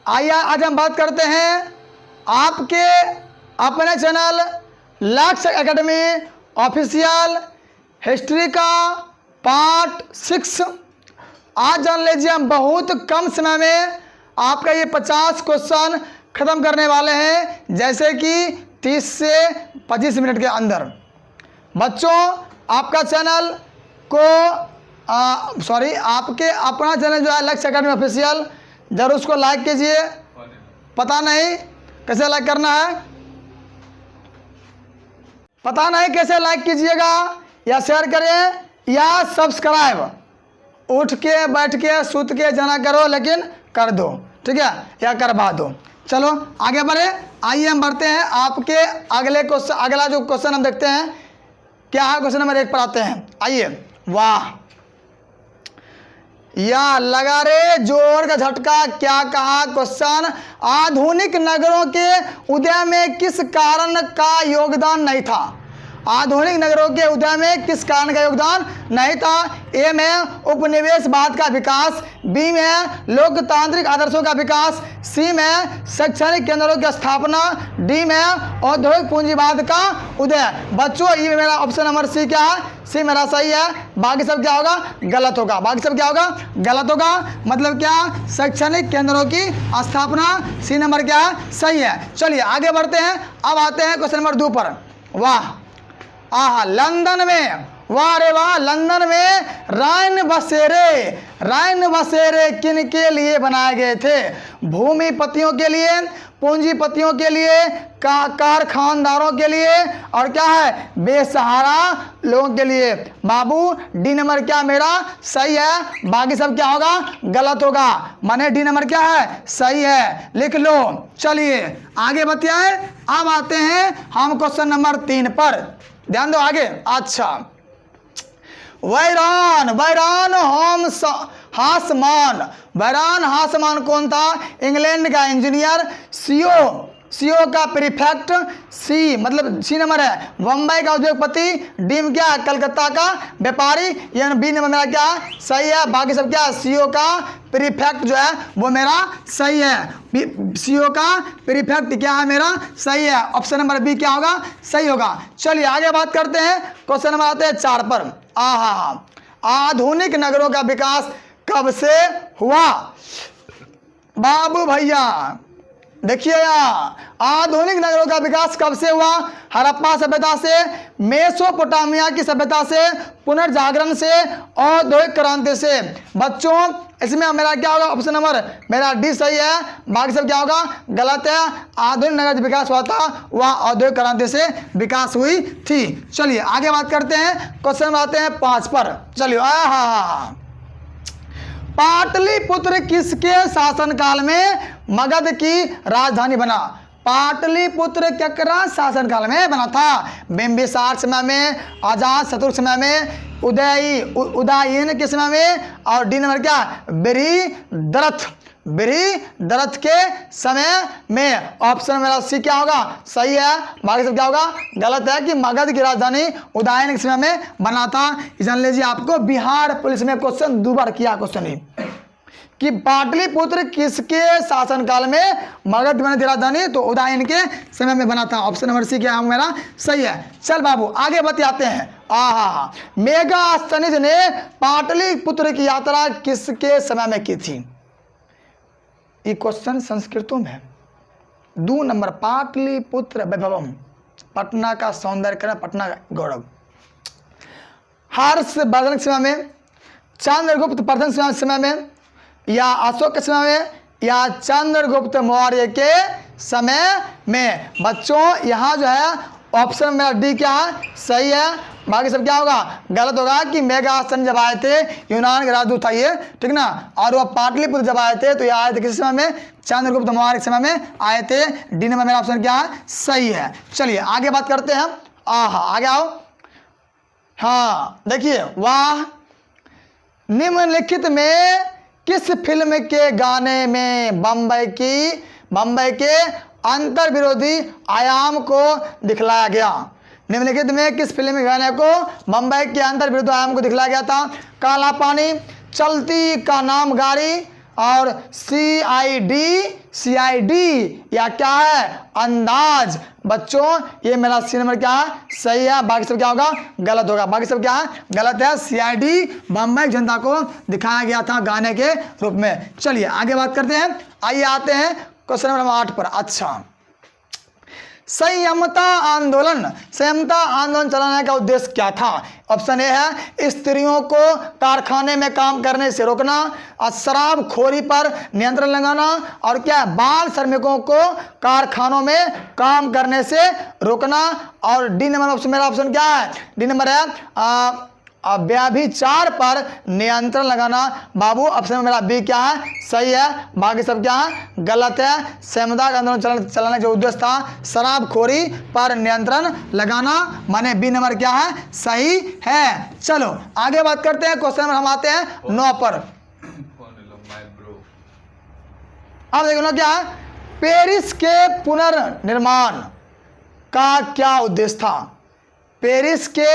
आइए आज हम बात करते हैं आपके अपने चैनल लक्ष्य एकेडमी ऑफिशियल हिस्ट्री का पार्ट 6। आज जान लीजिए हम बहुत कम समय में आपका ये 50 क्वेश्चन ख़त्म करने वाले हैं, जैसे कि 30 से 25 मिनट के अंदर। बच्चों आपका चैनल को आपके अपना चैनल जो है लक्ष्य एकेडमी ऑफिशियल, जरूर उसको लाइक कीजिए। पता नहीं कैसे लाइक करना है, पता नहीं कैसे लाइक कीजिएगा या शेयर करें या सब्सक्राइब। उठ के बैठ के सूत के जना करो, लेकिन कर दो, ठीक है, या करवा दो। चलो आगे बढ़े। आइए हम बढ़ते हैं आपके अगले क्वेश्चन। अगला जो क्वेश्चन हम देखते हैं क्या है, क्वेश्चन नंबर 1 पर आते हैं। आइए। वाह या लगा रे जोर का झटका, क्या कहा क्वेश्चन, आधुनिक नगरों के उदय में किस कारण का योगदान नहीं था। आधुनिक नगरों के उदय में किस कारण का योगदान नहीं था। ए में उपनिवेशवाद का विकास, बी में लोकतांत्रिक आदर्शों का विकास, सी में शैक्षणिक केंद्रों की स्थापना, डी में औद्योगिक पूंजीवाद का उदय। बच्चों ये मेरा ऑप्शन नंबर सी क्या है, सी मेरा सही है, बाकी सब क्या होगा, गलत होगा। बाकी सब क्या होगा, गलत होगा। मतलब क्या, शैक्षणिक केंद्रों की स्थापना, सी नंबर क्या है, सही है। चलिए आगे बढ़ते हैं। अब आते हैं क्वेश्चन नंबर 2 पर। वाह लंदन में, वाह रे वाह, लंदन में राइन बसेरे किन के लिए बनाए गए थे। भूमिपतियों के लिए, पूंजीपतियों के लिए, कारखानदारों के लिए, और क्या है, बेसहारा लोगों के लिए। बाबू डी नंबर क्या मेरा सही है, बाकी सब क्या होगा, गलत होगा। माने डी नंबर क्या है, सही है, लिख लो। चलिए आगे बतियाए। अब आते हैं हम क्वेश्चन नंबर 3 पर, ध्यान दो आगे। अच्छा, बैरान हासमान कौन था, इंग्लैंड का इंजीनियर। सीओ का प्रीफेक्ट, सी मतलब सी नंबर है बम्बई का उद्योगपति, डी में क्या है, कलकत्ता का व्यापारी, यानी बी नंबर मेरा क्या सही है। बाकी सब क्या, सीओ का प्रीफेक्ट जो है वो मेरा सही है। सीओ का प्रीफेक्ट क्या है, मेरा सही है। ऑप्शन नंबर बी क्या होगा, सही होगा। चलिए आगे बात करते हैं। क्वेश्चन नंबर आते हैं 4 पर। आधुनिक नगरों का विकास कब से हुआ। बाबू भैया देखिए यहाँ, आधुनिक नगरों का विकास कब से हुआ। हड़प्पा सभ्यता से, मेसोपोटामिया की सभ्यता से, पुनर्जागरण से, औद्योगिक क्रांति से। बच्चों इसमें मेरा क्या होगा, ऑप्शन नंबर मेरा डी सही है, बाकी सब क्या होगा, गलत है। आधुनिक नगर विकास हुआ था वह औद्योगिक क्रांति से विकास हुई थी। चलिए आगे बात करते हैं। क्वेश्चन आते हैं 5 पर। चलिए पाटलिपुत्र किसके शासनकाल में मगध की राजधानी बना। पाटलिपुत्र केकरा शासनकाल में बना था। बिंबिसार समय में, अजात शत्रु समय में, उदयन के समय में, और डी नंबर क्या, बृहदरथ के समय में। ऑप्शन मेरा सी क्या होगा, सही है, बाकी सब क्या होगा, गलत है, कि मगध की राजधानी उदयन के समय में बना था। जान लीजिए आपको बिहार पुलिस में क्वेश्चन 2 बार किया क्वेश्चन ही, कि पाटलिपुत्र किसके शासनकाल में मगध बनी थी राजधानी, तो उदयन के समय में बना था। ऑप्शन नंबर सी क्या मेरा सही है। चल बाबू आगे बतियाते हैं। मेगास्थनीज ने पाटलिपुत्र की यात्रा किसके समय में की थी। ये क्वेश्चन संस्कृतों में 2 नंबर, पाटलिपुत्र वैभवम, पटना का सौंदर्य, पटना का गौरव। हर्षवर्धन के समय में, चंद्रगुप्त प्रथम के समय में, या अशोक के समय में, या चंद्रगुप्त मौर्य के समय में। बच्चों यहाँ जो है ऑप्शन मेरा डी क्या है, सही है, बाकी सब क्या होगा, गलत होगा। कि मेगास्थनी जब आए थे, यूनान के राजदूत था ये, ठीक ना, और वह पाटलिपुत्र जब आए थे तो ये आए थे किस समय में, चंद्रगुप्त मौर्य के समय में आए थे। डी नंबर मेरा ऑप्शन क्या है, सही है। चलिए आगे बात करते हैं। आगे आओ। हाँ देखिए, वाह निम्नलिखित में किस फिल्म के गाने में बम्बई के अंतर विरोधी आयाम को दिखलाया गया। निम्नलिखित में किस फिल्म के गाने को बम्बई के अंतर विरोधी आयाम को दिखलाया गया था। काला पानी, चलती का नाम गाड़ी, और CID या क्या है, अंदाज। बच्चों ये मेरा सी नंबर क्या है, सही है, बाकी सब क्या होगा, गलत होगा। बाकी सब क्या है, गलत है। CID बम्बई जनता को दिखाया गया था गाने के रूप में। चलिए आगे बात करते हैं। आइए आते हैं क्वेश्चन नंबर 8 पर। अच्छा, संयमता आंदोलन चलाने का उद्देश्य क्या था? ऑप्शन ए है स्त्रियों को कारखाने में काम करने से रोकना, शराबखोरी पर नियंत्रण लगाना, और क्या है, बाल श्रमिकों को कारखानों में काम करने से रोकना। और डी नंबर ऑप्शन, मेरा ऑप्शन क्या है, डी नंबर है व्यभिचार पर नियंत्रण लगाना। बाबू ऑप्शन में मेरा बी क्या है, सही है, बाकी सब क्या है, गलत है। संयमता का आंदोलन चलाने का उद्देश्य था शराबखोरी पर नियंत्रण लगाना, माने बी नंबर क्या है, सही है। चलो आगे बात करते हैं। क्वेश्चन नंबर हम आते हैं 9 पर। अब देखो ना क्या है, पेरिस के पुनर्निर्माण का क्या उद्देश्य था? पेरिस के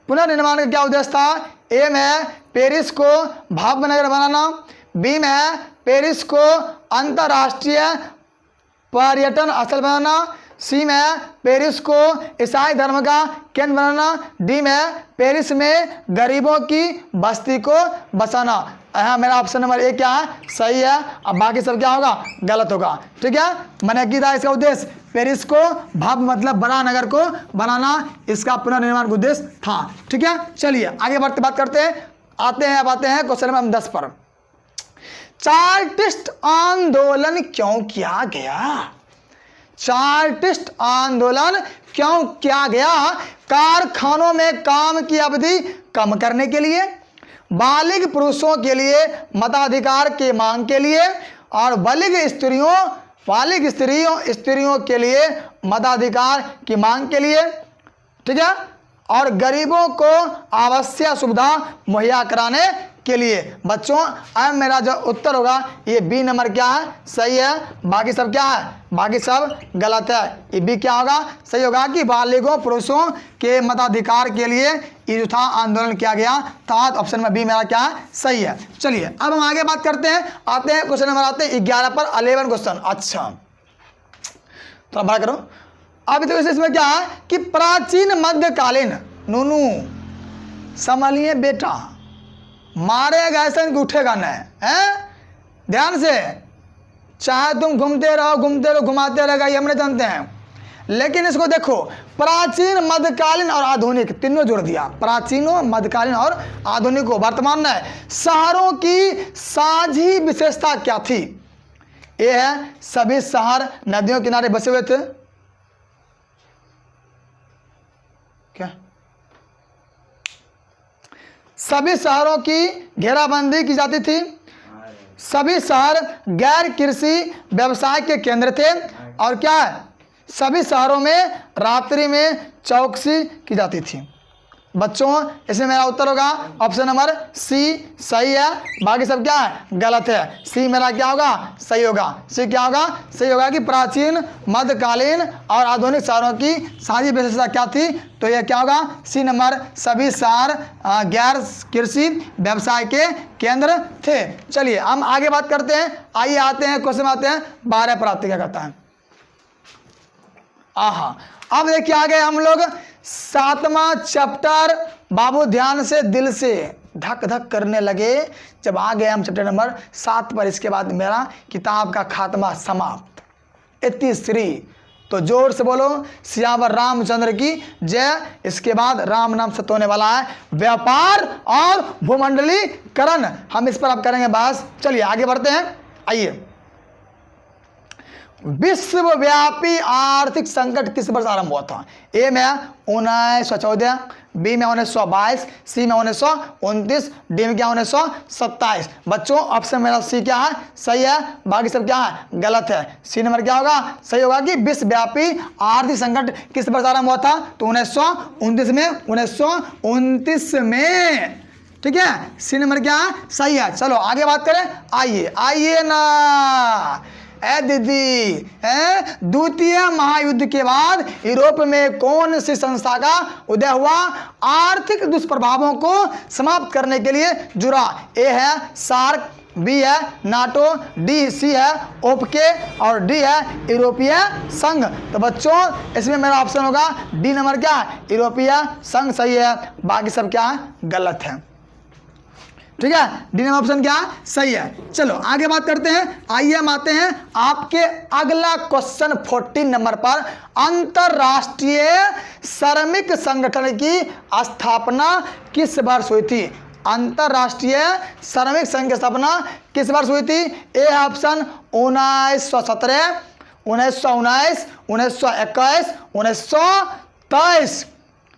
पुनर्निर्माण का क्या उद्देश्य था? ए में है पेरिस को भव्य नगर बनाना, बी में है पेरिस को अंतर्राष्ट्रीय पर्यटन स्थल बनाना, सी में है पेरिस को ईसाई धर्म का केंद्र बनाना, डी में है पेरिस में गरीबों की बस्ती को बसाना। यहाँ मेरा ऑप्शन नंबर ए क्या है, सही है। अब बाकी सब क्या होगा, गलत होगा। ठीक है, मैंने की था इसका उद्देश्य पेरिस को भव्य मतलब बड़ा नगर को बनाना, इसका पुनर्निर्माण का उद्देश्य था। ठीक है, चलिए आगे बढ़ते बात करते हैं। आते हैं क्वेश्चन नंबर 10 पर। चार्टिस्ट आंदोलन क्यों किया गया? चार्टिस्ट आंदोलन क्यों किया गया? कारखानों में काम की अवधि कम करने के लिए, बालिग पुरुषों के लिए मताधिकार की मांग के लिए, और बालिग स्त्रियों के लिए मताधिकार की मांग के लिए। ठीक है, और गरीबों को आवश्यक सुविधा मुहैया कराने के लिए। बच्चों अब मेरा जो उत्तर होगा ये बी नंबर क्या है, सही है। बाकी सब क्या है, बाकी सब गलत है। ये बी क्या होगा, सही होगा कि बालिगों पुरुषों के मताधिकार के लिए ये जो था आंदोलन किया गया था। तो ऑप्शन में बी मेरा क्या है, सही है। चलिए अब हम आगे बात करते हैं। आते हैं क्वेश्चन नंबर 11 पर, 11 क्वेश्चन। अच्छा थोड़ा बड़ा करो। अब तो इसमें क्या है कि प्राचीन मध्यकालीन, नूनू संभालिए बेटा, मारेगा ऐसा कि उठेगा नहीं है, ध्यान से। चाहे तुम घूमते रहो घुमाते रहेगा, ये हम नहीं जानते हैं, लेकिन इसको देखो, प्राचीन मध्यकालीन और आधुनिक तीनों जोड़ दिया। प्राचीनों, मध्यकालीन और आधुनिक को वर्तमान में शहरों की साझी विशेषता क्या थी? ये है सभी शहर नदियों किनारे बसे हुए थे। क्या सभी शहरों की घेराबंदी की जाती थी, सभी शहर गैर कृषि व्यवसाय के केंद्र थे, और क्या है, सभी शहरों में रात्रि में चौकसी की जाती थी। बच्चों इसमें मेरा उत्तर होगा ऑप्शन नंबर सी, सही है। बाकी सब क्या है, गलत है। सी मेरा क्या होगा, सही होगा। सी क्या होगा, सही होगा कि प्राचीन मध्यकालीन और आधुनिक शहरों की साझी विशेषता क्या थी? तो यह क्या होगा, सी नंबर, सभी शहर गैर कृषि व्यवसाय के केंद्र थे। चलिए हम आगे बात करते हैं। आइए आते हैं क्वेश्चन आते हैं 12 पर। आते क्या कहता है, आहा अब देखिए आगे हम लोग 7वां चैप्टर, बाबू ध्यान से दिल से धक धक करने लगे जब आ गए हम चैप्टर नंबर 7 पर। इसके बाद मेरा किताब का खात्मा समाप्त। इतिश्री, तो जोर से बोलो सियावर रामचंद्र की जय। इसके बाद राम नाम सत्य होने वाला है, व्यापार और भूमंडलीकरण, हम इस पर अब करेंगे बस। चलिए आगे बढ़ते हैं। आइए, विश्वव्यापी आर्थिक संकट किस वर्ष आरंभ हुआ था? ए में 1914, बी में 1922, सी में 1929, डी में क्या 1927। बच्चों ऑप्शन मेरा सी क्या है, सही है। बाकी सब क्या है, गलत है। सी नंबर क्या होगा, सही होगा कि विश्वव्यापी आर्थिक संकट किस वर्ष आरंभ हुआ था? तो 1929 में, 1929 में। ठीक है, सी नंबर क्या है, सही है। चलो आगे बात करें। आइए ना दीदी, द्वितीय महायुद्ध के बाद यूरोप में कौन सी संस्था का उदय हुआ आर्थिक दुष्प्रभावों को समाप्त करने के लिए जुड़ा? ए है सार्क, बी है नाटो, डी सी है ओपके और डी है यूरोपीय संघ। तो बच्चों इसमें मेरा ऑप्शन होगा डी नंबर क्या है, यूरोपीय संघ सही है, बाकी सब क्या है गलत है। ठीक है, डी नंबर ऑप्शन क्या सही है। चलो आगे बात करते हैं। आइए हम आते हैं आपके अगला क्वेश्चन 14 नंबर पर। अंतरराष्ट्रीय श्रमिक संगठन की स्थापना किस वर्ष हुई थी? अंतरराष्ट्रीय श्रमिक संघ की स्थापना किस वर्ष हुई थी? A option 1917, 1919, 1921, 1923।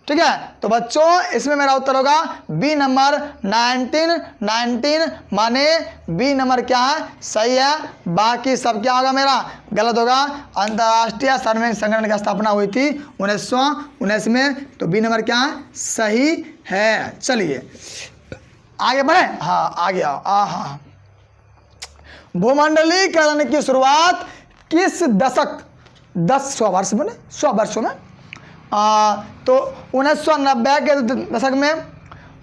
ठीक है, तो बच्चों इसमें मेरा उत्तर होगा बी नंबर 1919, माने बी नंबर क्या है सही है, बाकी सब क्या होगा मेरा गलत होगा। अंतर्राष्ट्रीय श्रमिक संगठन की स्थापना हुई थी 1919 में, तो बी नंबर क्या है सही है। चलिए आगे बढ़े। हाँ आगे आओ। हाँ, भूमंडलीकरण की शुरुआत किस दशक 100 वर्ष में 100 वर्षों में तो 1990 के दशक में,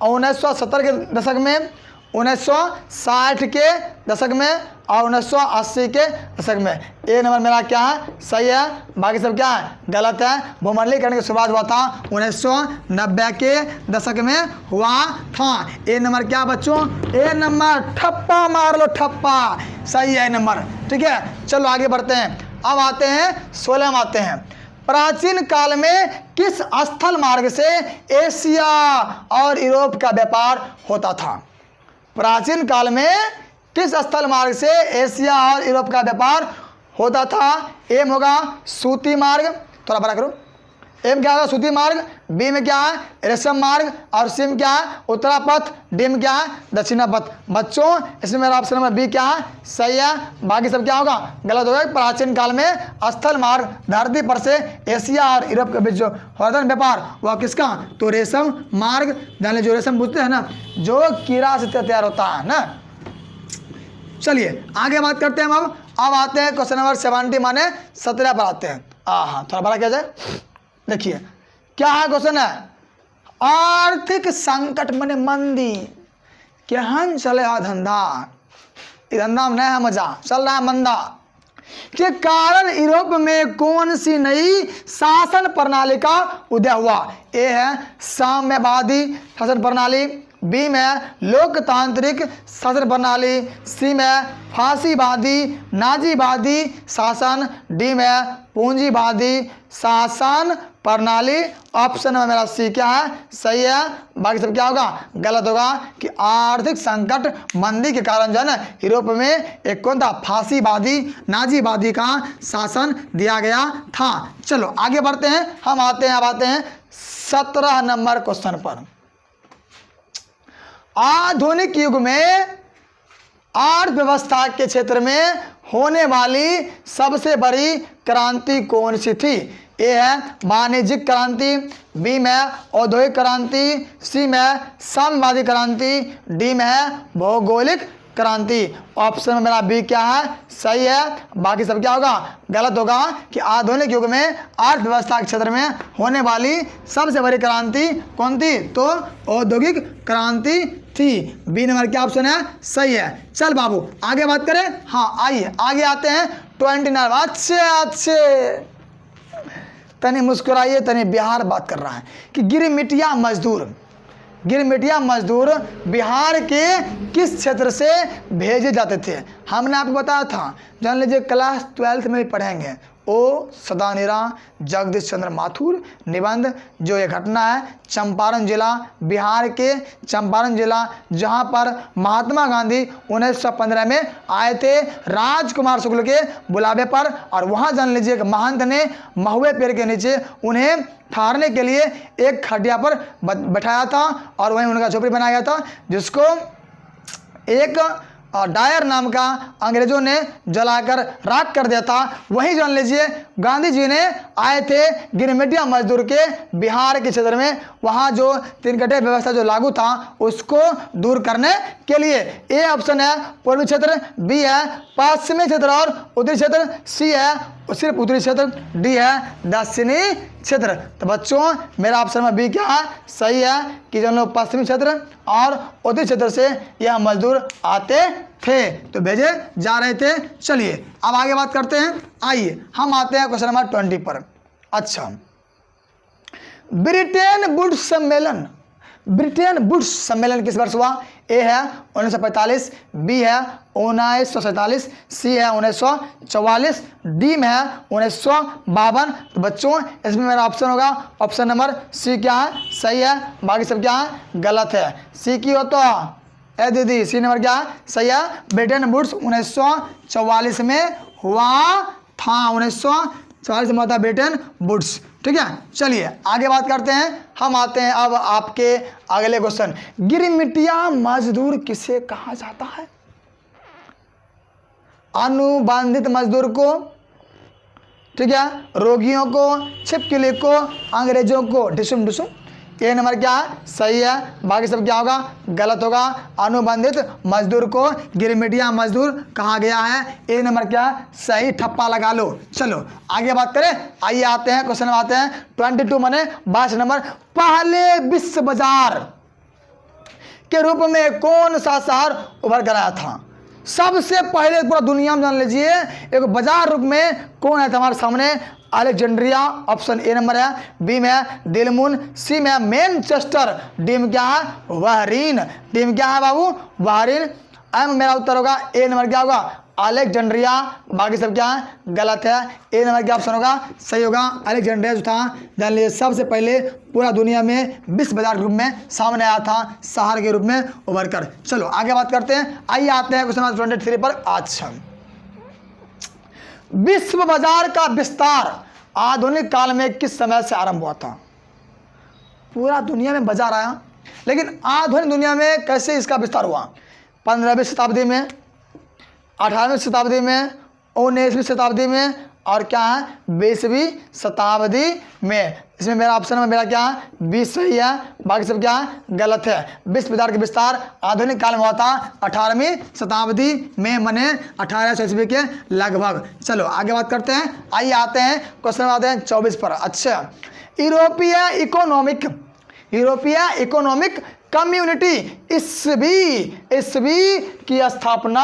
1970 के दशक में, 1960 के दशक में और 1980 के दशक में। ए नंबर मेरा क्या है सही है, बाकी सब क्या है गलत है। भूमंडलीकरण की शुरुआत हुआ था 1990 के दशक में हुआ था। ए नंबर क्या बच्चों, ए नंबर ठप्पा मार लो, ठप्पा सही है ए नंबर। ठीक है, चलो आगे बढ़ते हैं। अब आते हैं 16 में आते हैं। प्राचीन काल में किस स्थल मार्ग से एशिया और यूरोप का व्यापार होता था? प्राचीन काल में किस स्थल मार्ग से एशिया और यूरोप का व्यापार होता था? एम होगा सूती मार्ग, थोड़ा बड़ा करो, एम क्या होगा सूती मार्ग, बी में क्या है रेशम मार्ग और सी में क्या है उत्तरा पथ, डी में क्या है दक्षिणा पथ। बच्चों इसमें मेरा ऑप्शन नंबर बी क्या है सही है, बाकी सब क्या होगा गलत होगा। प्राचीन काल में स्थल मार्ग धरती पर से एशिया और यूरोप के बीच जो होता है व्यापार वह किसका, तो रेशम मार्ग। जान लीजिए जो रेशम बुझते हैं ना, जो कीड़ा से तैयार होता है ना। चलिए आगे बात करते हैं हम। अब आते हैं क्वेश्चन नंबर 70 माने 17 पर आते हैं। हाँ थोड़ा बड़ा क्या जाए, देखिए क्या है क्वेश्चन है, आर्थिक संकट माने मंदी, केहन चले धंधा, धंधा में नहीं है मजा, चल रहा है मंदा, के कारण यूरोप में कौन सी नई शासन प्रणाली का उदय हुआ? ए है साम्यवादी शासन प्रणाली, बी में लोकतांत्रिक शासन प्रणाली, सी में फांसीवादी नाजीवादी शासन, डी में पूंजीवादी शासन प्रणाली। ऑप्शन में मेरा सी क्या है सही है, बाकी सब क्या होगा गलत होगा। कि आर्थिक संकट मंदी के कारण जो है ना यूरोप में एक कौन था फांसीवादी नाजीवादी का शासन दिया गया था। चलो आगे बढ़ते हैं हम। आते हैं 17 नंबर क्वेश्चन पर। आधुनिक युग में अर्थव्यवस्था के क्षेत्र में होने वाली सबसे बड़ी क्रांति कौन सी थी? ए है वाणिज्यिक क्रांति, बी में औद्योगिक क्रांति, सी में साम्यवादी क्रांति, डी में है भौगोलिक क्रांति। ऑप्शन में मेरा बी क्या है सही है, बाकी सब क्या होगा गलत होगा। कि आधुनिक युग में अर्थव्यवस्था के क्षेत्र में होने वाली सबसे बड़ी क्रांति कौन थी? तो औद्योगिक क्रांति थी। बी नंबर क्या ऑप्शन है सही है। चल बाबू आगे बात करें। हाँ आइए आगे आते हैं 29। अच्छे तनी मुस्कुराइए, तनी बिहार बात कर रहा है कि गिरमिटिया मजदूर बिहार के किस क्षेत्र से भेजे जाते थे? हमने आपको बताया था, जान लीजिए क्लास 12th में भी पढ़ेंगे। ओ सदानीरा जगदीश चंद्र माथुर निबंध, जो ये घटना है चंपारण जिला, बिहार के चंपारण जिला, जहां पर महात्मा गांधी 1915 में आए थे राजकुमार शुक्ल के बुलावे पर। और वहां जान लीजिए एक महंत ने महुए पेड़ के नीचे उन्हें ठहरने के लिए एक खटिया पर बैठाया था और वहीं उनका झोपड़ी बनाया गया था, जिसको एक डायर नाम का अंग्रेजों ने जलाकर राख कर दिया था। वहीं जान लीजिए गांधी जी ने आए थे गिरमिटिया मजदूर के बिहार के क्षेत्र में, वहां जो 3 कटे व्यवस्था जो लागू था उसको दूर करने के लिए। ए ऑप्शन है पूर्वी क्षेत्र, बी है पश्चिमी क्षेत्र और उत्तरी क्षेत्र, सी है सिर्फ उत्तरी क्षेत्र, डी है दक्षिणी क्षेत्र। तो बच्चों मेरा ऑप्शन में बी क्या है, सही है कि जो लोग पश्चिमी क्षेत्र और उत्तरी क्षेत्र से यह मजदूर आते थे तो भेजे जा रहे थे। चलिए अब आगे बात करते हैं। आइए हम आते हैं क्वेश्चन नंबर 20 पर। अच्छा, ब्रिटेन वुड्स सम्मेलन, ब्रिटेन वुड्स सम्मेलन किस वर्ष हुआ? ए है 1945, बी है 1947, सी है 1944, डी में है 1952। तो बच्चों इसमें मेरा ऑप्शन होगा ऑप्शन नंबर सी क्या है, सही है, बाकी सब क्या है, गलत है। सी की हो तो ए दीदी, सी नंबर क्या है, सही है, ब्रिटेन वुड्स 1944 में हुआ था, 1944 में हुआ था ब्रिटेन वुड्स। ठीक है, चलिए आगे बात करते हैं। हम आते हैं अब आपके अगले क्वेश्चन। गिरमिटिया मजदूर किसे कहा जाता है? अनुबंधित मजदूर को, ठीक है, रोगियों को, छिपकली को, अंग्रेजों को। डिसुम डिसुम, ए नंबर क्या है, सही है, बाकी सब क्या होगा, गलत होगा। अनुबंधित मजदूर को गिरमिटिया मजदूर कहा गया है, ए नंबर क्या है, सही, ठप्पा लगा लो। चलो आगे बात करें। आइए आते हैं क्वेश्चन में आते हैं 22 माने 22 नंबर। पहले विश्व बाजार के रूप में कौन सा शहर उभर कर आया था? सबसे पहले पूरा दुनिया में जान लीजिए एक बाजार रूप में कौन है हमारे सामने? अलेक्जेंड्रिया, ऑप्शन ए नंबर है, बी में है दिलमुन, सी में है मैनचेस्टर, डी में क्या है, बहरीन, डी में क्या है बाबू, बहरीन। एम मेरा उत्तर होगा ए नंबर क्या होगा, अलेक्जेंड्रिया, बाकी सब क्या है, गलत है। ए नंबर क्या ऑप्शन होगा, सही होगा, अलेक्जेंड्रिया जो था जान लीजिए सबसे पहले पूरा दुनिया में विश्व बाजार के रूप में सामने आया था, शहर के रूप में उभर कर। चलो आगे बात करते हैं। आइए आते हैं क्वेश्चन नंबर 23 पर। अच्छा, विश्व बाजार का विस्तार आधुनिक काल में किस समय से आरंभ हुआ था? पूरा दुनिया में बाजार आया, लेकिन आधुनिक दुनिया में कैसे इसका विस्तार हुआ? 15वीं शताब्दी में, 18वीं शताब्दी में, 19वीं शताब्दी में, और क्या है 20वीं शताब्दी में। इसमें मेरा ऑप्शन में मेरा क्या है, 20 सही है, बाकी सब क्या है, गलत है। विश्व बाजार का विस्तार आधुनिक काल में हुआ था 18वीं शताब्दी में, मने 1800 ईस्वी के लगभग। चलो आगे बात करते हैं। आइए आते हैं क्वेश्चन आते हैं 24 पर। अच्छा, यूरोपीय इकोनॉमिक कम्युनिटी ईस्वी की स्थापना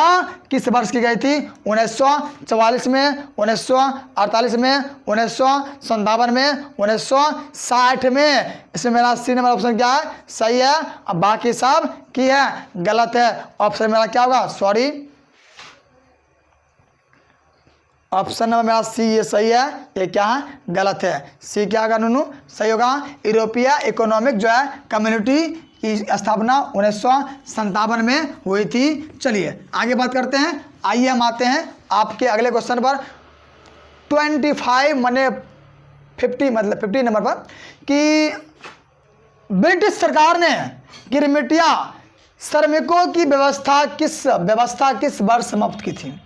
किस वर्ष की गई थी? 1944 में, 1948 में, 1957 में, 1960 में। इसमें मेरा सी नंबर ऑप्शन क्या है, सही है, अब बाकी सब की है, गलत है। ऑप्शन मेरा क्या होगा, सॉरी, ऑप्शन नंबर मेरा सी ये सही है, ये क्या है, गलत है। सी क्या होगा नूनू, सही होगा। यूरोपीय इकोनॉमिक जो है कम्युनिटी की स्थापना 1957 में हुई थी। चलिए आगे बात करते हैं। आइए हम आते हैं आपके अगले क्वेश्चन पर 25 माने 50 मतलब 50 नंबर पर कि ब्रिटिश सरकार ने गिरमिटिया श्रमिकों की व्यवस्था किस वर्ष समाप्त की थी?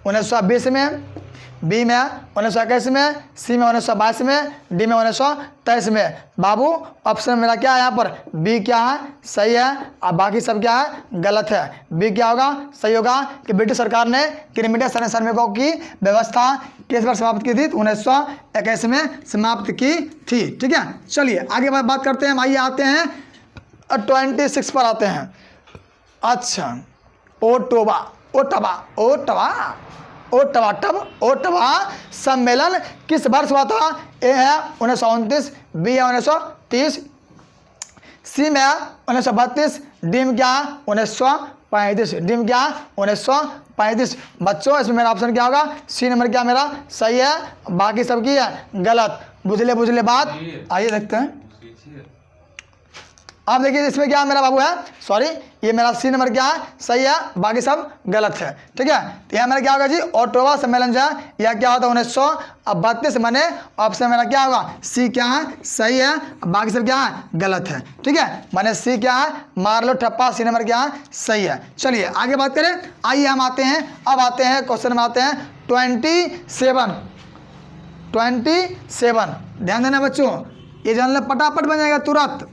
1920 में, बी में 1921 में, सी में 1922 में, डी में 1923 में। बाबू ऑप्शन मेरा क्या है यहाँ पर, बी क्या है, सही है, और बाकी सब क्या है, गलत है। बी क्या होगा, सही होगा कि ब्रिटिश सरकार ने गिरमिटिया श्रमिकों की व्यवस्था किस वर्ष समाप्त की थी? 1921 में समाप्त की थी। ठीक है, चलिए आगे बात करते हैं। आइए आते हैं 26 पर आते हैं। अच्छा, ओटावा सम्मेलन किस वर्ष हुआ था? ए है 1929, बी है 1930, सी में 1932, डी में क्या 1935, डी में क्या 1935। बच्चों इसमें मेरा ऑप्शन क्या होगा, सी नंबर क्या मेरा सही है, बाकी सब की है गलत। बुझले बात, आइए देखते हैं। आप देखिए इसमें क्या मेरा बाबू है, सॉरी, ये मेरा सी नंबर क्या है, सही है, बाकी सब गलत है। ठीक है, तो यहाँ मेरा क्या होगा जी, ओटावा सम्मेलन जो है यह क्या होता है 1932 माने ऑप्शन मेरा क्या होगा, सी क्या है, सही है, बाकी सब क्या है, गलत है। ठीक है, माने सी क्या है, मार लो ठप्पा, सी नंबर क्या है, सही है। चलिए आगे बात करें। आइए हम आते हैं, अब आते हैं क्वेश्चन में आते हैं 27। ध्यान देना बच्चों, ये जान लो पटापट बन जाएगा तुरंत।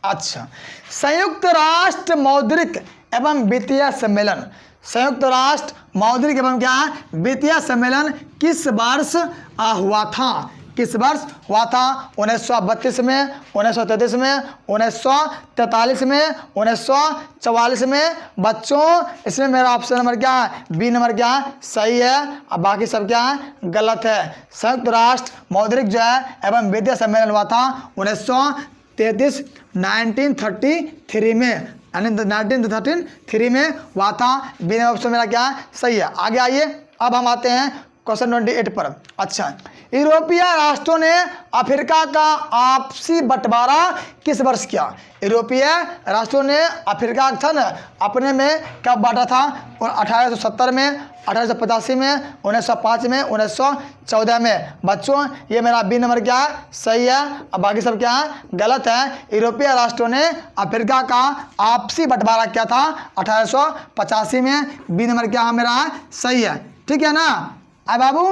अच्छा, संयुक्त राष्ट्र मौद्रिक एवं वित्तीय सम्मेलन, संयुक्त राष्ट्र मौद्रिक एवं क्या वित्तीय सम्मेलन किस वर्ष हुआ था? किस वर्ष हुआ था? 1932 में, 1933 में, 1943 में, 1944 में। बच्चों इसमें मेरा ऑप्शन नंबर क्या है? बी नंबर क्या है? सही है। अब बाकी सब क्या है? गलत है। संयुक्त राष्ट्र मौद्रिक जो है एवं वित्तीय सम्मेलन हुआ था 1933 1933 में, 1933 में हुआ था। बी नंबर ऑप्शन मेरा क्या है? सही है। आगे आइए, अब हम आते हैं क्वेश्चन 28 पर। अच्छा, यूरोपीय राष्ट्रों ने अफ्रीका का आपसी बंटवारा किस वर्ष किया? यूरोपीय राष्ट्रों ने अफ्रीका था ना अपने में कब बांटा था? और 1870 में, 1885 में, 1905 में, 1914 में। बच्चों ये मेरा बी नंबर क्या है? सही है। अब बाकी सब क्या है? गलत है। यूरोपीय राष्ट्रों ने अफ्रीका का आपसी बंटवारा किया था 1885 में। बी नंबर क्या है मेरा? सही है। ठीक है ना? आए बाबू,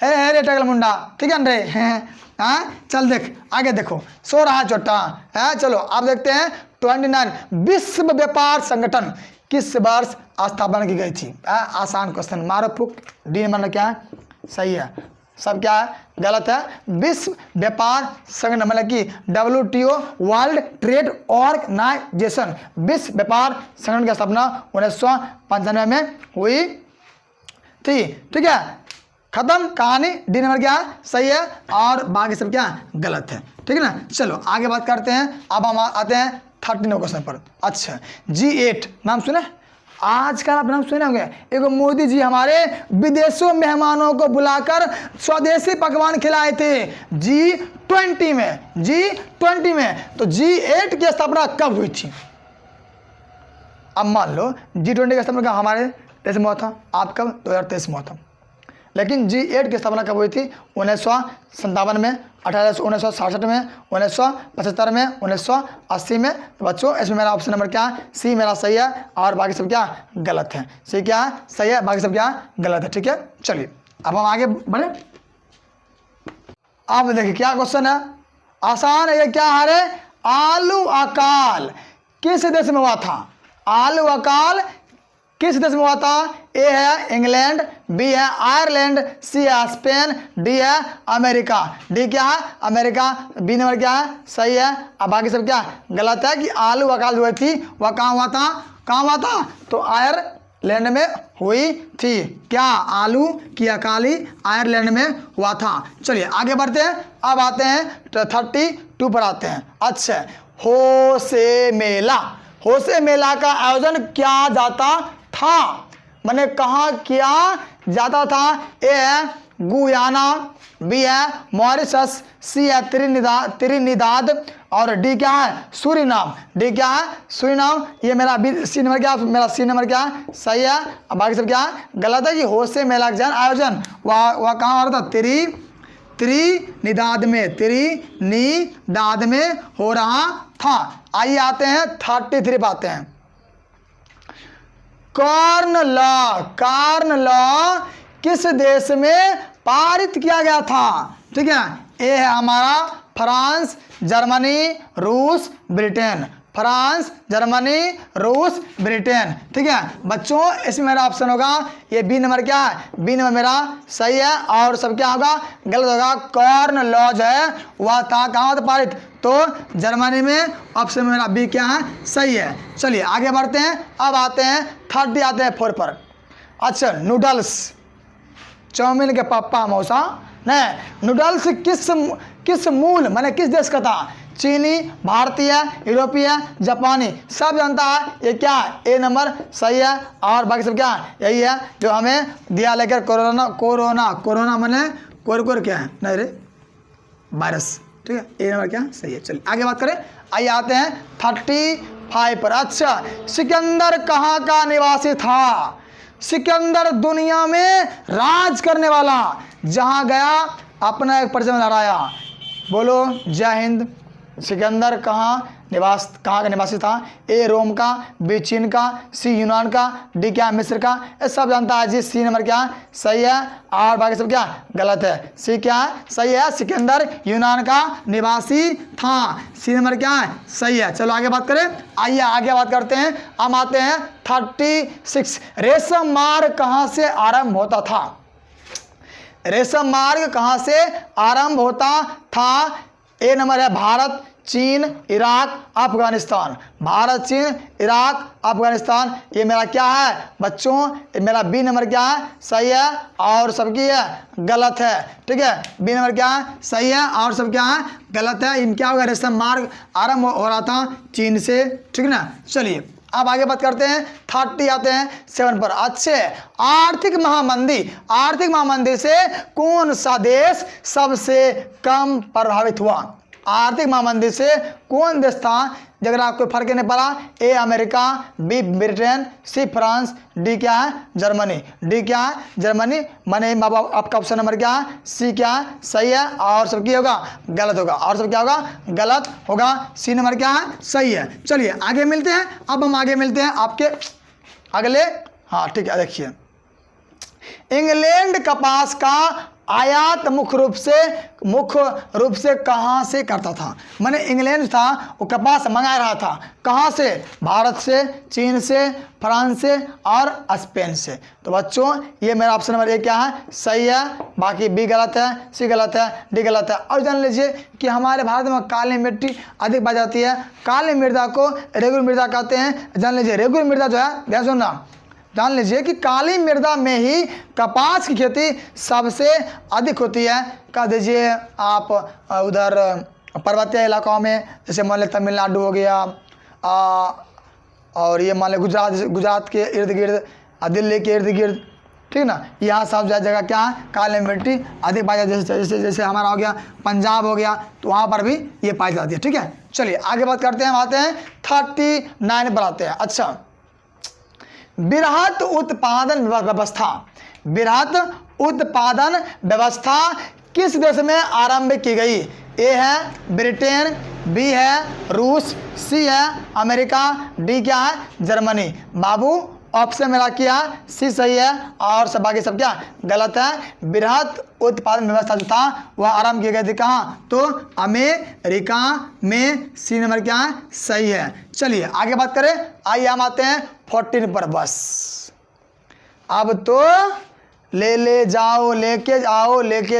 हे रे टकल मुंडा, ठीक है रे? हाँ, चल देख आगे, देखो सो रहा चोटा है। चलो आप देखते हैं 29 विश्व व्यापार संगठन किस वर्ष स्थापना की गई थी? आसान क्वेश्चन, मारो फुक। डी नंबर क्या है? सही है। सब क्या है? गलत है। विश्व व्यापार संगठन मतलब कि WTO वर्ल्ड ट्रेड ऑर्गेनाइजेशन, विश्व व्यापार संगठन की स्थापना 1995 में हुई थी। ठीक है, खत्म कहानी। डी नंबर क्या है? सही है। और बाकी सब क्या गलत है। ठीक है ना? चलो आगे बात करते हैं। अब हम आते हैं 13 क्वेश्चन पर। अच्छा, G8 नाम सुने? आजकल आप नाम सुने होंगे। एक मोदी जी हमारे विदेशों मेहमानों को बुलाकर स्वदेशी पकवान खिलाए थे G20 में। G20 में तो G8 की स्थापना कब हुई थी? अब मान लो G20 की स्थापना हमारे देश में हुआ था, आप कब? 2023 में हुआ था। लेकिन G8 की स्थापना कब हुई थी? 1957 में, 1967 में, 1975 में, 1980 में। तो बच्चों इसमें मेरा ऑप्शन नंबर क्या है? सी मेरा सही है। और बाकी सब क्या गलत है? सी क्या है? सही है। बाकी सब क्या गलत है। ठीक है, चलिए अब हम आगे बढ़े। अब देखिए क्या क्वेश्चन है, आसान है ये। क्या है? आलू अकाल किस देश में हुआ था? आलू अकाल किस देश में हुआ था? ए है इंग्लैंड, बी है आयरलैंड, सी है स्पेन, डी है अमेरिका। डी क्या है? अमेरिका। बी नंबर क्या है? सही है। अब बाकी सब क्या गलत है कि आलू अकाल हुई थी वह कहाँ हुआ था? कहाँ हुआ था? तो आयरलैंड में हुई थी। क्या? आलू की अकाली आयरलैंड में हुआ था। चलिए आगे बढ़ते हैं। अब आते हैं 32 पर आते हैं। अच्छा, होशे मेला, होशे मेला का आयोजन किया जाता था, मैंने कहाँ किया जाता था? ए है गुयाना, बी है मॉरिशस, सी है त्रिनिदाद और डी क्या है? सूरीनाम। डी क्या है? सूरीनाम। ये मेरा बी सी नंबर क्या? मेरा सी नंबर क्या? सही है। अब बाकी सब क्या गलत है कि होशे मेला का आयोजन वह कहाँ हो रहा था? त्रिनिदाद में, त्रिनिदाद में हो रहा था। आइए आते हैं 33 पे आते हैं। कॉर्न लॉ किस देश में पारित किया गया था? ठीक है, ए है हमारा फ्रांस, जर्मनी, रूस, ब्रिटेन। फ्रांस, जर्मनी, रूस, ब्रिटेन। ठीक है बच्चों, इसमें मेरा ऑप्शन होगा ये बी नंबर क्या है? बी नंबर मेरा सही है। और सब क्या होगा? गलत होगा। कॉर्न लॉ जो है वह था कहाँ था पारित? तो जर्मनी में। ऑप्शन मेरा बी क्या है? सही है। चलिए आगे बढ़ते हैं। अब आते हैं 30 आते हैं 4 पर। अच्छा, नूडल्स, चाउमीन के पापा मौसा नहीं, नूडल्स किस मूल माने किस देश का था? चीनी, भारतीय, यूरोपीय, जापानी। सब जानता है ये क्या है? ए नंबर सही है। और बाकी सब क्या है? यही है जो हमें दिया लेकर कोरोना माने कोर क्या है? नहीं रे, वायरस। ठीक है, ए नंबर क्या सही है। चलिए आगे बात करें। आइए आते हैं 35 पर। अच्छा, सिकंदर कहाँ का निवासी था? सिकंदर दुनिया में राज करने वाला, जहाँ गया अपना एक परचम लहराया। बोलो जय हिंद। सिकंदर कहाँ निवास कहाँ का निवासी था? ए रोम का, बी चीन का, सी यूनान का, डी क्या मिस्र का। ये सब जानता है जी। सी नंबर क्या सही है और बाकी सब क्या गलत है। सी क्या सही है? सिकंदर यूनान का निवासी था। सी नंबर क्या है सही है। चलो आगे बात करें, आइए आगे बात करते हैं। हम आते हैं 36। रेशम मार्ग कहाँ से आरंभ होता था? रेशम मार्ग कहाँ से आरंभ होता था? ए नंबर है भारत, चीन, इराक, अफगानिस्तान। भारत, चीन, इराक, अफगानिस्तान। ये मेरा क्या है बच्चों? मेरा बी नंबर क्या है सही है और सबकी है गलत है। ठीक है, बी नंबर क्या है सही है और सब क्या है गलत है। इन क्या होगा? रेशम मार्ग आरंभ हो रहा था चीन से। ठीक है ना। चलिए अब आगे बात करते हैं। 30 आते हैं 7 पर। अच्छे, आर्थिक महामंदी से कौन सा देश सबसे कम प्रभावित हुआ? आर्थिक महामंदी से कौन देश था जगह आपको फर्क नहीं पड़ा? A America, B Britain, C France, D क्या है जर्मनी। डी क्या है जर्मनी। माने आपका ऑप्शन नंबर क्या है सी क्या है सही है और सब क्या होगा गलत होगा और सब क्या होगा गलत होगा। सी नंबर क्या है सही है। चलिए आगे मिलते हैं। अब हम आगे मिलते हैं आपके अगले। हाँ ठीक है, देखिए इंग्लैंड कपास का आयात मुख्य रूप से कहाँ से करता था? माने इंग्लैंड था वो कपास मंगा रहा था कहाँ से? भारत से, चीन से, फ्रांस से और स्पेन से। तो बच्चों ये मेरा ऑप्शन नंबर ए क्या है सही है, बाकी बी गलत है, सी गलत है, डी गलत है। और जान लीजिए कि हमारे भारत में काली मिट्टी अधिक पाई जाती है। काली मृदा को रेगुलर मृदा कहते हैं। जान लीजिए रेगुलर मृदा जो है, ध्यान सुनना, जान लीजिए कि काली मृदा में ही कपास की खेती सबसे अधिक होती है। कह दीजिए आप उधर पर्वतीय इलाकों में, जैसे मान लें तमिलनाडु हो गया और ये मान लें गुजरात के इर्द गिर्द, दिल्ली के इर्द गिर्द। ठीक ना, यहाँ सब जगह क्या है काली मिट्टी अधिक पाई जाती है। जैसे हमारा हो गया पंजाब हो गया, तो वहाँ पर भी ये पाई जाती है। ठीक है, चलिए आगे बात करते हैं। हम आते हैं 39 पर आते हैं। अच्छा, बृहत उत्पादन व्यवस्था किस देश में आरंभ की गई? ए है ब्रिटेन, बी है रूस, सी है अमेरिका, डी क्या है जर्मनी। बाबू ऑप्शन मेरा क्या सी सही है और सब बाकी सब क्या गलत है। बृहत उत्पादन व्यवस्था जो था वह आरंभ की गई थी कहाँ? तो अमेरिका में। सी नंबर क्या है सही है। चलिए आगे बात करें। आइए हम आते हैं 14 पर। बस अब तो लेके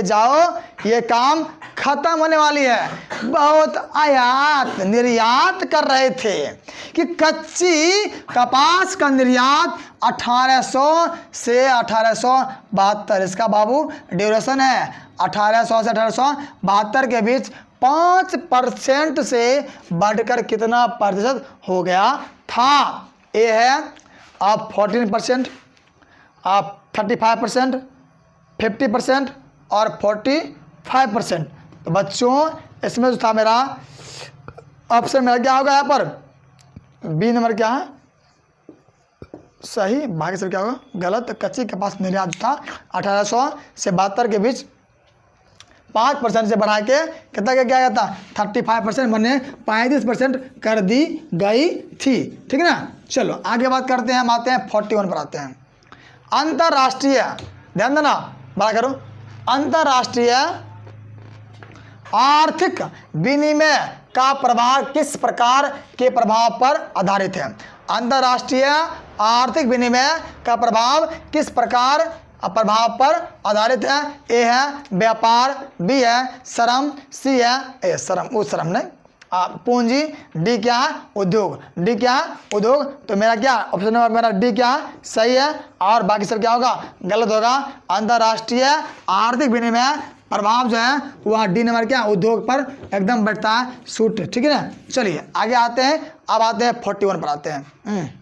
जाओ, ये काम खत्म होने वाली है। बहुत आयात निर्यात कर रहे थे कि कच्ची कपास का निर्यात 1800 से 1872, इसका बाबू ड्यूरेशन है 1800 से 1872 के बीच 5% से बढ़कर कितना प्रतिशत हो गया था? ए है आप 14%, आप 35%, 50% और 45%। तो बच्चों इसमें जो था मेरा ऑप्शन मेरा क्या होगा यहाँ पर? बी नंबर क्या है सही, बाकी सब क्या होगा गलत। कच्ची कपास निर्यात जो था 1800 से 72 के बीच 5% से बढ़ा के कितना क्या गया था 35%, मैंने 35% कर दी गई थी। ठीक है ना। चलो आगे बात करते हैं। हम आते हैं 41 पर आते हैं। अंतर्राष्ट्रीय, ध्यान देना, बड़ा करो, अंतर्राष्ट्रीय आर्थिक विनिमय का प्रभाव किस प्रकार के प्रभाव पर आधारित है? अंतर्राष्ट्रीय आर्थिक विनिमय का प्रभाव किस प्रकार प्रभाव पर आधारित है? ए है व्यापार, बी है श्रम, सी है श्रम नहीं पूंजी, डी क्या है उद्योग। डी क्या है उद्योग। तो मेरा क्या ऑप्शन नंबर मेरा डी क्या है सही है और बाकी सब क्या होगा गलत होगा। अंतर्राष्ट्रीय आर्थिक विनिमय प्रभाव जो है वह डी नंबर क्या उद्योग पर एकदम बैठता है सूट। ठीक है ना। चलिए आगे आते हैं। अब आते हैं 41 पर आते हैं।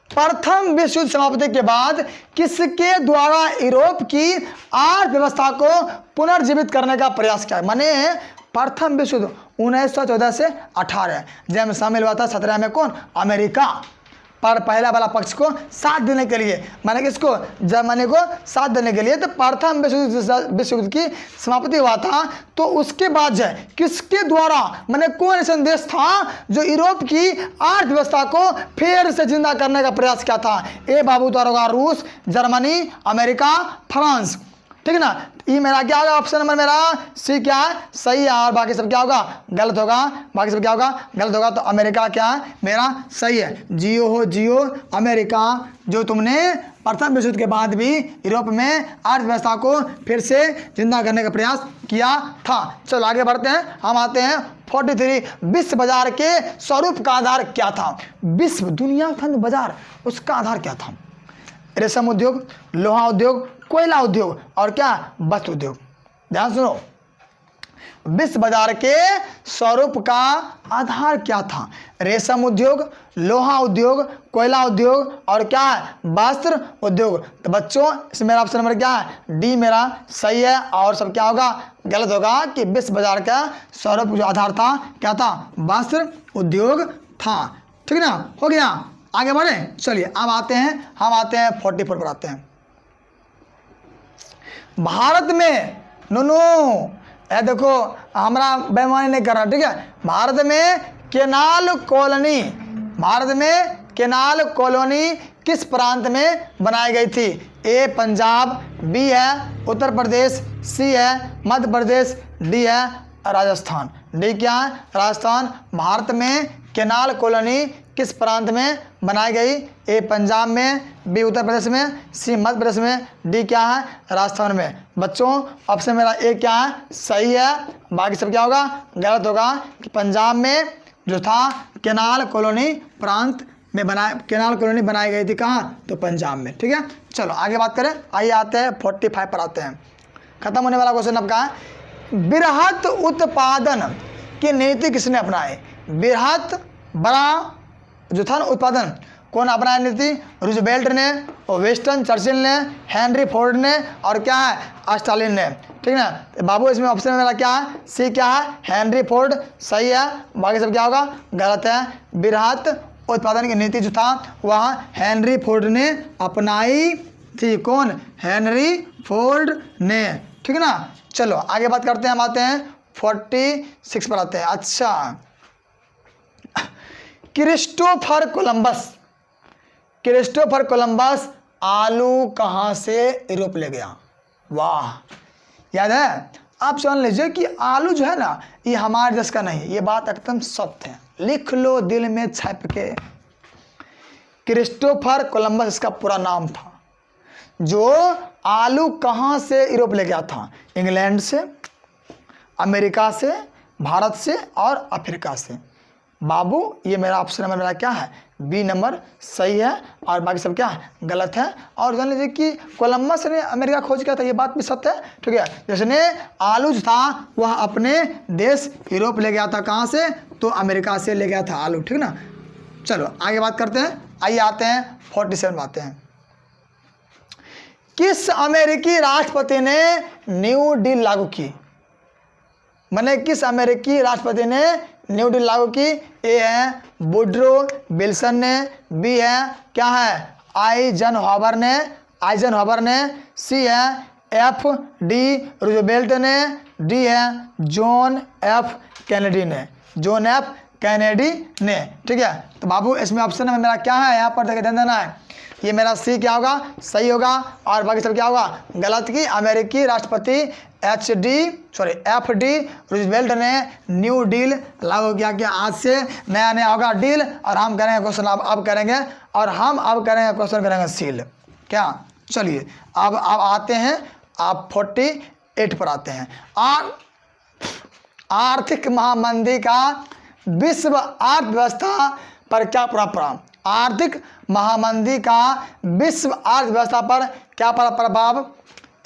प्रथम विश्व युद्ध समाप्ति के बाद किसके द्वारा यूरोप की अर्थव्यवस्था को पुनर्जीवित करने का प्रयास किया? माने प्रथम विश्व युद्ध 1914 से 18 जब शामिल हुआ था 17 में कौन? अमेरिका। पर पहला वाला पक्ष को साथ देने के लिए, माने किसको, जर्मनी को साथ देने के लिए। तो प्रथम विश्व युद्ध की समाप्ति हुआ था, तो उसके बाद जो है किसके द्वारा, माने कौन ऐसा देश था जो यूरोप की अर्थव्यवस्था को फिर से जिंदा करने का प्रयास किया था? ए बाबू तो होगा रूस, जर्मनी, अमेरिका, फ्रांस, ठीक है ना। ये मेरा क्या होगा, ऑप्शन नंबर मेरा सी क्या है, सही है, और बाकी सब क्या होगा, गलत होगा, बाकी सब क्या होगा, गलत होगा। तो अमेरिका क्या है मेरा सही है, जियो हो जियो अमेरिका, जो तुमने प्रथम विश्व युद्ध के बाद भी यूरोप में अर्थव्यवस्था को फिर से जिंदा करने का प्रयास किया था। चलो आगे बढ़ते हैं, हम आते हैं 43, विश्व बाजार के स्वरूप का आधार क्या था? विश्व दुनिया का बाजार, उसका आधार क्या था? रेशम उद्योग, लोहा उद्योग, कोयला उद्योग और क्या, वस्त्र उद्योग। ध्यान सुनो, विश्व बाजार के स्वरूप का आधार क्या था? रेशम उद्योग, लोहा उद्योग, कोयला उद्योग और क्या है, वस्त्र उद्योग। तो बच्चों इसमें मेरा ऑप्शन नंबर क्या है, डी मेरा सही है, और सब क्या होगा, गलत होगा कि विश्व बाजार का स्वरूप जो आधार था क्या था, वस्त्र उद्योग था। ठीक है ना, हो गया, आगे बढ़े। चलिए अब आते हैं, हम आते हैं 44 पर आते हैं। भारत में नो देखो हमारा बेईमानी नहीं कर रहा, ठीक है। भारत में केनाल कॉलोनी, भारत में केनाल कॉलोनी किस प्रांत में बनाई गई थी? ए पंजाब, बी है उत्तर प्रदेश, सी है मध्य प्रदेश, डी है राजस्थान। डी क्या है, राजस्थान। भारत में केनाल कॉलोनी किस प्रांत में बनाई गई? ए पंजाब में, बी उत्तर प्रदेश में, सी मध्य प्रदेश में, डी क्या है, राजस्थान में। बच्चों ऑप्शन मेरा ए क्या है, सही है, बाकी सब क्या होगा, गलत होगा कि पंजाब में जो था केनाल कॉलोनी प्रांत में केनाल कॉलोनी बनाई गई थी, कहाँ, तो पंजाब में। ठीक है, चलो आगे बात करें, आइए आते हैं 45 पर आते हैं। खत्म होने वाला क्वेश्चन अब का है, बृहत उत्पादन की नीति किसने अपनाई? बृहत बड़ा जो था ना उत्पादन, कौन अपनाया नीति? रूजवेल्ट ने, और वेस्टन चर्चिल ने, हेनरी फोर्ड ने और क्या है, स्टालिन ने। ठीक है ना बाबू, इसमें ऑप्शन में मेरा क्या है, सी क्या है, हेनरी फोर्ड सही है, बाकी सब क्या होगा, गलत है। बृहत उत्पादन की नीति जो था वह हेनरी फोर्ड ने अपनाई थी। कौन? हेनरी फोर्ड ने। ठीक है ना, चलो आगे बात करते हैं, हम आते हैं 46 पर आते हैं। अच्छा, क्रिस्टोफर कोलंबस, क्रिस्टोफर कोलंबस आलू कहाँ से यूरोप ले गया? वाह, याद है? आप जान लीजिए कि आलू जो है ना, ये हमारे देश का नहीं, ये बात एकदम सत्य है, लिख लो दिल में छाप के। क्रिस्टोफर कोलंबस इसका पूरा नाम था, जो आलू कहाँ से यूरोप ले गया था? इंग्लैंड से, अमेरिका से, भारत से और अफ्रीका से। बाबू ये मेरा ऑप्शन नंबर मेरा क्या है, बी नंबर सही है, और बाकी सब क्या है, गलत है। और जान लीजिए कि कोलंबस ने अमेरिका खोज किया था, ये बात भी सत्य है। ठीक है, जिसने आलू जो था वह अपने देश यूरोप ले गया था, कहाँ से, तो अमेरिका से ले गया था आलू। ठीक ना, चलो आगे बात करते हैं, आइए आते हैं 47 में आते हैं। किस अमेरिकी राष्ट्रपति ने न्यू डील लागू की? मैंने किस अमेरिकी राष्ट्रपति ने न्यू डील लागू की? ए है वुड्रो विल्सन ने, बी है क्या है, आइजनहॉवर ने, सी है एफ डी रूजवेल्ट ने, डी है जॉन एफ कैनेडी ने। ठीक है, तो बाबू इसमें ऑप्शन में मेरा क्या है, यहाँ पर ध्यान देना है, ये मेरा सी क्या होगा, सही होगा, और बाकी सब क्या होगा, गलत। की अमेरिकी राष्ट्रपति एफ डी रूजवेल्ट ने न्यू डील लागू किया कि आज से नया नया होगा डील, और हम करेंगे क्वेश्चन अब करेंगे, और हम अब करेंगे क्वेश्चन करेंगे सील। क्या? चलिए अब आते हैं, आप 48 पर आते हैं। आर्थिक महामंदी का विश्व अर्थव्यवस्था पर क्या प्रभाव पड़ा? आर्थिक महामंदी का विश्व अर्थव्यवस्था पर क्या प्रभाव?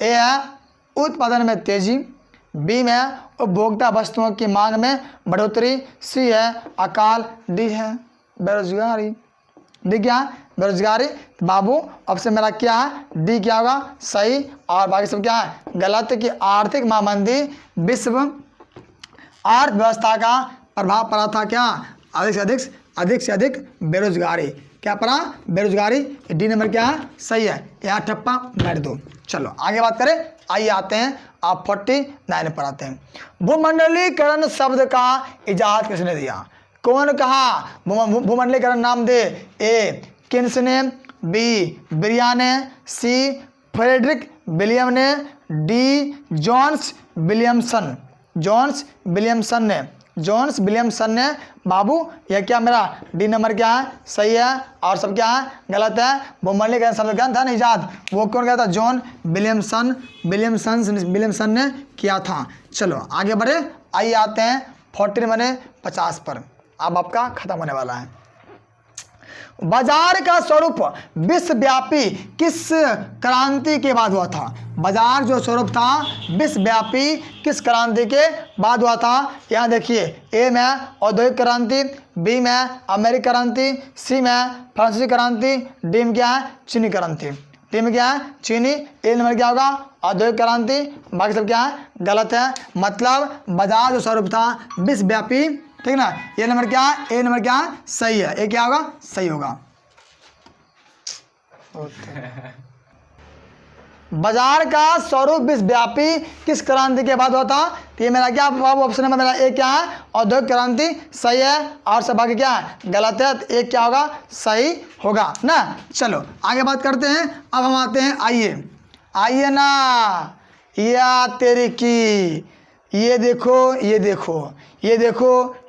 ए है उत्पादन में तेजी, बी में उपभोक्ता वस्तुओं की मांग में बढ़ोतरी, सी है अकाल, डी है बेरोजगारी। डी क्या है? बेरोजगारी। बाबू ऑप्शन मेरा क्या है, डी क्या होगा, सही, और बाकी सब क्या है, गलत। कि आर्थिक महामंदी विश्व अर्थव्यवस्था का प्रभाव पड़ा था क्या? अधिक से अधिक बेरोजगारी। क्या पढ़ा, बेरोजगारी। डी नंबर क्या है, सही है, यहाँ ठप्पा बैठ दो। चलो आगे बात करें, आइए आते हैं आप 49 पर आते हैं। भूमंडलीकरण शब्द का इजाद किसने दिया, कौन कहा भूमंडलीकरण नाम दे, ए किन्स ने, बी ब्रिया ने, सी फ्रेडरिक विलियम ने, D Johns Williamson, Johns Williamson ने। बाबू यह क्या मेरा डी नंबर क्या है, सही है, और सब क्या है, गलत है। भूमंडलीकरण शब्द का था ना इजाद, वो कौन किया था, जॉन विलियमसन ने किया था। चलो आगे बढ़े, आइए आते हैं 50 पर, अब आपका खत्म होने वाला है। बाजार का स्वरूप विश्वव्यापी किस क्रांति के बाद हुआ था, बाजार जो स्वरूप था विश्वव्यापी किस क्रांति के बाद हुआ था। यहाँ देखिए, ए में औद्योगिक क्रांति, बी में अमेरिकी क्रांति, सी में फ्रांसीसी क्रांति, डी में क्या है, चीनी क्रांति। डी में क्या है, चीनी। ए नंबर क्या होगा, औद्योगिक क्रांति, बाकी सब क्या है, गलत है। मतलब बाजार जो स्वरूप था विश्वव्यापी, ठीक ना। ये नंबर क्या है, ए नंबर क्या है, सही है, ए क्या होगा, सही होगा। बाजार का स्वरूप विश्वव्यापी किस क्रांति के बाद होता, तो ये मेरा क्या ऑप्शन नंबर मेरा ए क्या है, औद्योगिक क्रांति, सही है, और सब बाकी क्या है, गलत है। तो एक क्या होगा, सही होगा ना। चलो आगे बात करते हैं, अब हम आते हैं, आइए ना, या तेरी की, ये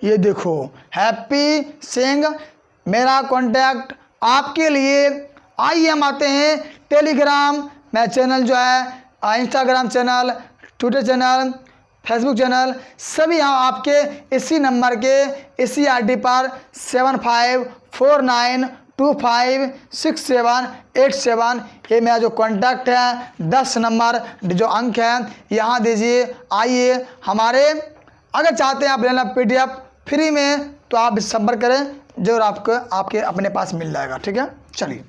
देखो हैप्पी सिंह मेरा कॉन्टैक्ट आपके लिए। आइए हम आते हैं टेलीग्राम में चैनल जो है, Instagram channel, Twitter channel, Facebook channel, सभी यहाँ आपके इसी नंबर के, इसी आईडी पर 7549256787, ये मेरा जो कॉन्टैक्ट है, 10 नंबर जो अंक है यहाँ दीजिए। आइए हमारे, अगर चाहते हैं आप लेना PDF फ्री में, तो आप संपर्क करें, जो आपको आपके अपने पास मिल जाएगा, ठीक है। चलिए।